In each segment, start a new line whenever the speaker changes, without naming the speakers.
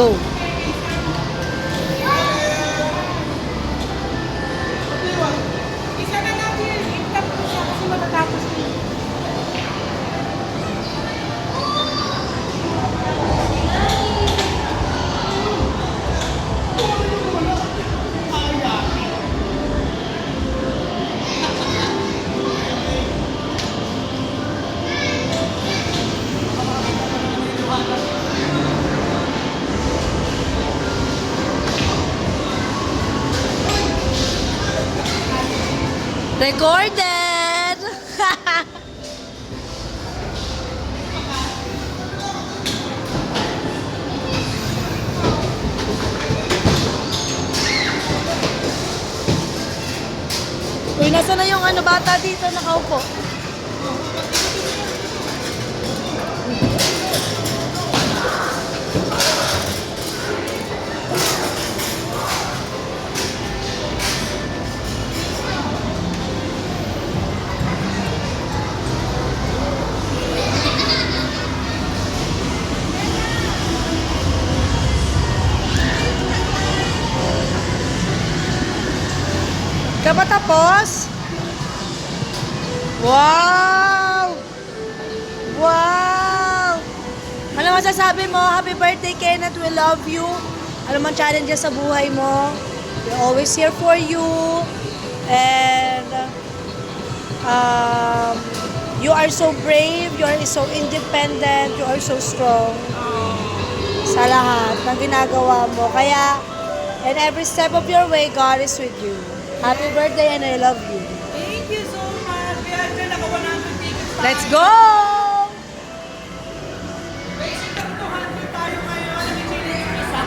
Go.
Isa na natin. I-tap ko siya kasi matatapos na.
Recorded! Uy, nasa na yung ano bata dito nakaupo? Ka ba tapos? Wow! Wow! Ano masasabi mo? Happy birthday, Kenneth. We love you. Ano man challenges sa buhay mo. We're always here for you. And you are so brave. You are so independent. You are so strong. Sa lahat ng ginagawa mo. Kaya, in every step of your way, God is with you. Happy birthday and I love you.
Thank you so much. Kaya dyan ako 100 tickets tayo.
Let's go!
Basic up 200 tayo ngayon. Hindi yung isa.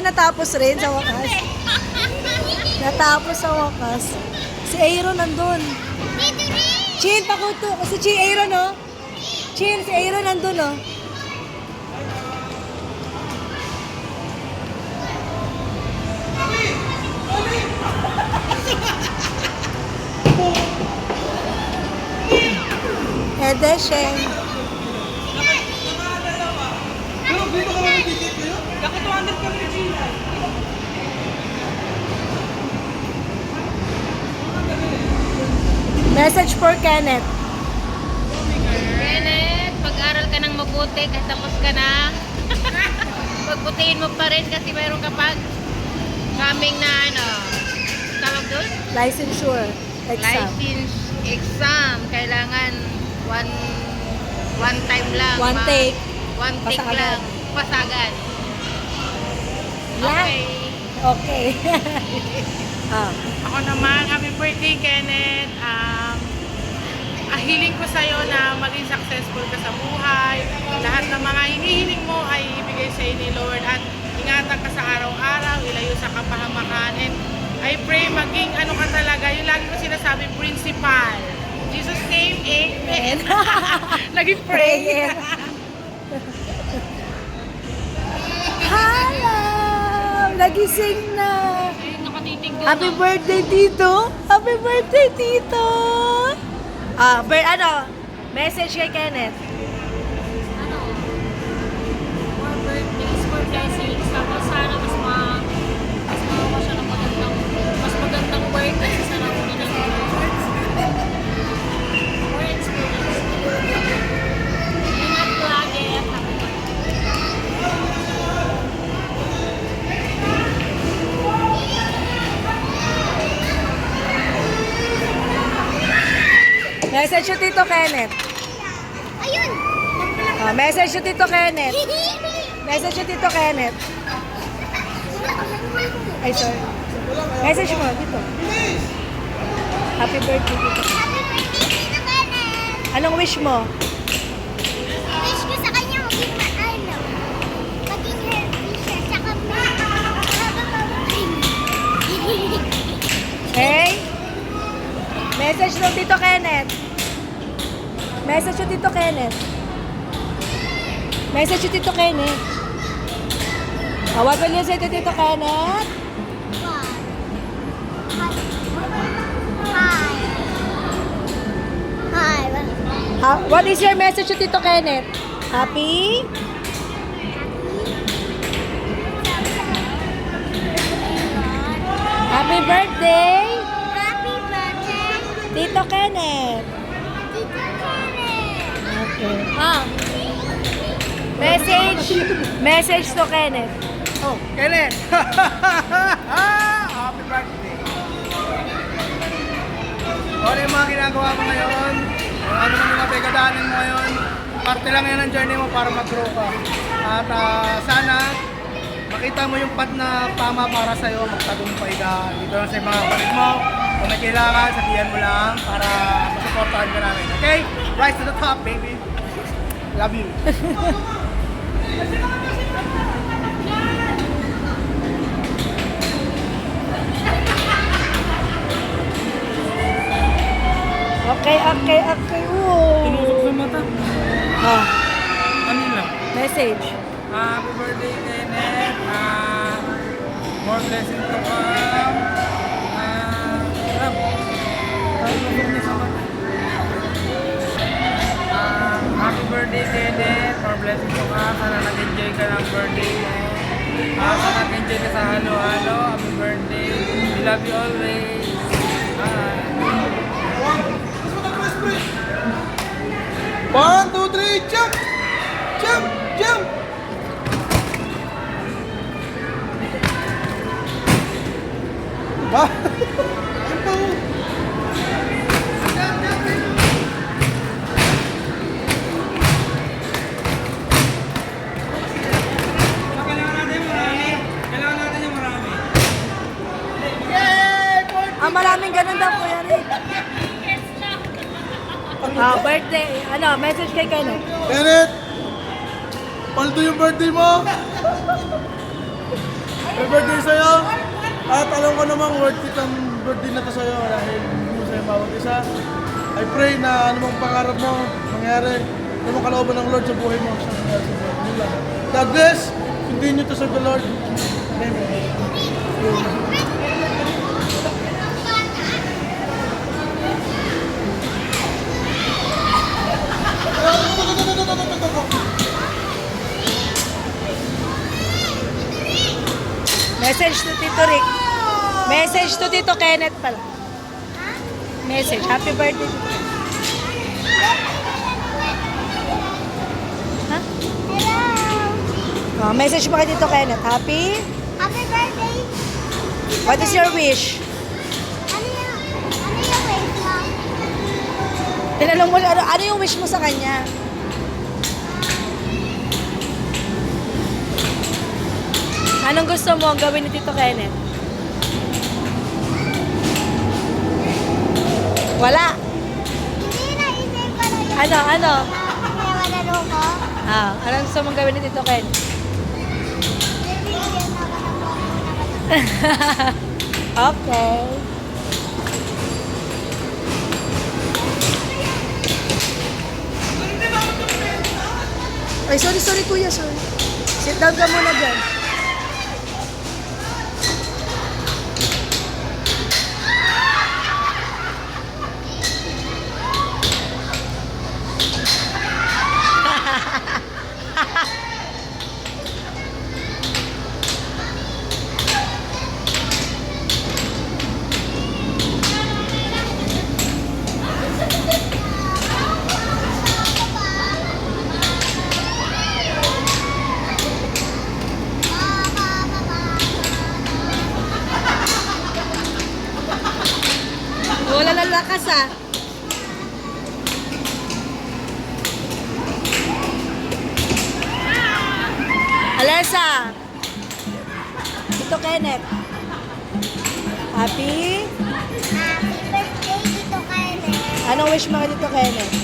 Natapos rin sa wakas. Natapos sa wakas. Si Aaron nandun. Chin, pakuto. Kasi si Aaron, no? Chin, si Aaron nandun, no? Ede, Sheng.
Pero dito ka lang ticket kayo? Naka 200 kami Gina.
Message for Kenneth.
Kenneth, pag-aral ka ng mabuti kahit tapos ka na. Pagbutihin mo pa rin kasi mayroon ka pag coming na ano, tawag doon?
Licensure. Exam.
License exam. Kailangan one time lang.
One take.
One take
Pasagan.
lang. Pasagan.
Lang.
Okay.
Okay.
Ako naman, happy birthday Kenneth. Hiling ko sa'yo na maging successful ka sa buhay. Lahat ng mga hinihiling mo ay ibigay sa'yo ni Lord. At ingatan ka sa araw-araw, ilayo sa kapahamakan. And I pray maging ano ka talaga, yung lagi ko sinasabi, principal. In Jesus' name, amen. Naging pray.
Hello! Nagising na.
Ay, nakatitig ko.
Happy birthday, Tito! Happy birthday, Tito! Ano? Message kay Kenneth.
Ano? More birthdays, more blessings. Tapos sana mas makawa siya ng mas magandang work kasi sa nauna ng more experience. Ingat lagi at happy
Message yung Tito Kenneth.
Ayun!
Message yung Tito Kenneth. Message yung Tito Kenneth. Ay, sorry. Message mo, Tito. Happy birthday, Tito. Anong wish mo?
Wish ko sa kanya maging maano, maging healthy siya, tsaka
Hey? Message ng Tito Kenneth. Message yung Tito Kenneth. Message yung Tito Kenneth. What will you say to Tito Kenneth?
5.
What is your message to Tito Kenneth? Happy? Happy birthday,
Happy birthday,
Tito Kenneth.
Tito Kenneth.
Okay. Message to Kenneth.
Oh, Kenneth! Happy birthday! Ano yung mga ginagawa mo ngayon? Ano man yung mga pagkadaanan mo ngayon? Parte lang yan ang journey mo para mag-grow ka. At sana makita mo yung path na tama para sa'yo, magtagumpay ka dito lang sa mga kapatid mo. Kung may kailangan, sabihan mo lang para masuportahan ka namin. Okay? Rise to the top, baby! Love you!
Okay.
Tinusok sa mata.
Ah,
Kanila.
message.
Happy birthday, Kenneth. More blessings to come. Happy birthday, Kenneth. More blessings to come. Sana nag-enjoy ka ng birthday mo. Sana nag-enjoy ka sa halo-halo. Happy birthday. We love you always. Bye. 1, 2, 3, jump! Jump! Jump! Ba?
Maraming ganun daw, Kuya Rick. Birthday. Message kay Kenneth.
Kenneth! Paldo yung birthday mo! Happy birthday sa'yo! At alam ko namang worth it ang birthday na to sa'yo dahil hindi mo sa'yo bawat isa. I pray na anumang pangarap mo mangyari, anumang kalooban ng Lord sa buhay mo, sa mangyari sa buhay mo lang. God bless! Continue to serve the Lord. Amen.
Message to Tito Rick. Message to Tito Kenneth pala. Message. Happy birthday. Ha?
Hello.
Message mo kay Tito Kenneth. Happy?
Happy birthday.
What is your wish?
Ano yung wish mo?
Tinanong mo, ano yung wish mo sa kanya? Anong gusto mo gawin ni Tito Kenneth? Wala.
Hindi na isip ko na yun.
Ano?
Kaya manalo ko.
Anong gusto mong gawin ni Tito Kenneth?
Bibigyan ako ng
Okay. Ay, sorry kuya, sorry. Sit down ka muna dyan. Wala lang lakas ah. Alessa. Tito Kenneth. Happy?
Happy birthday, Tito Kenneth.
Anong wish mo kay Tito Kenneth?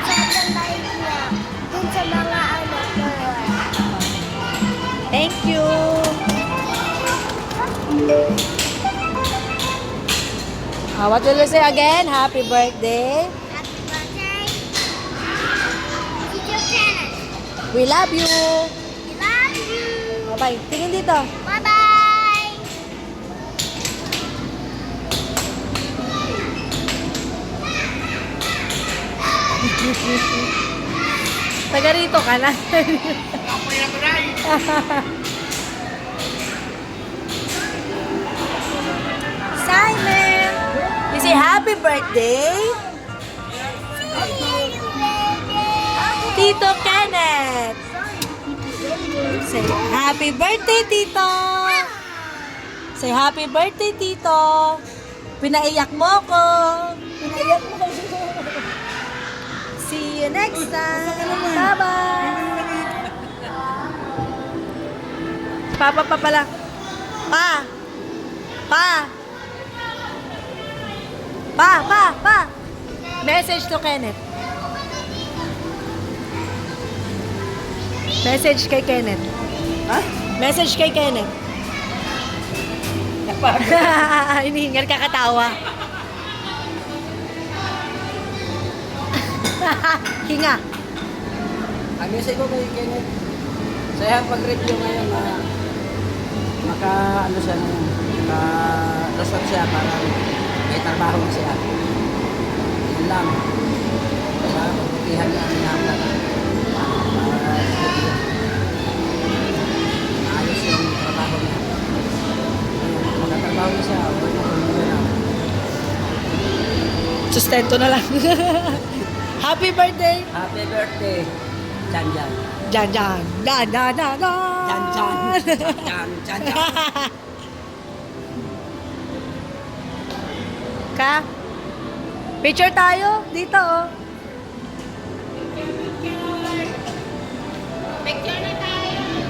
Sobrang bait niya. Dun sa mga follower.
Thank you. What will you say again? Happy birthday.
Happy birthday, Tito Kenneth.
We love you.
We love you.
Bye. Tingin dito.
Bye-bye!
Taga rito ka na. Simon! You say happy birthday, Tito Kenneth! Say happy birthday, Tito! Say happy birthday, Tito! Pinaiyak mo ko! Pinaiyak mo ko! See you next time! Bye-bye! Papa pa pala. Pa! Pa! Pa! Message to Kenneth. Message kay Kenneth.
Ha?
Message kay Kenneth. Hinihingal kakatawa. Hinga.
Ang message ko kay Kenneth, saya pag-review ngayon na maka-ano siya nung maka-lusot siya para may trabaho na siya. Yun lang. Kaya pagputihan niya ang nasa ayos yung trabaho niya. Makatrabaho na siya, huwag na kung na.
Sustento na lang. Happy birthday!
Happy birthday, Jan Jan.
Jan Jan. Jan Jan Jan
Jan Jan. Jan Jan.
Ka? Picture tayo dito oh.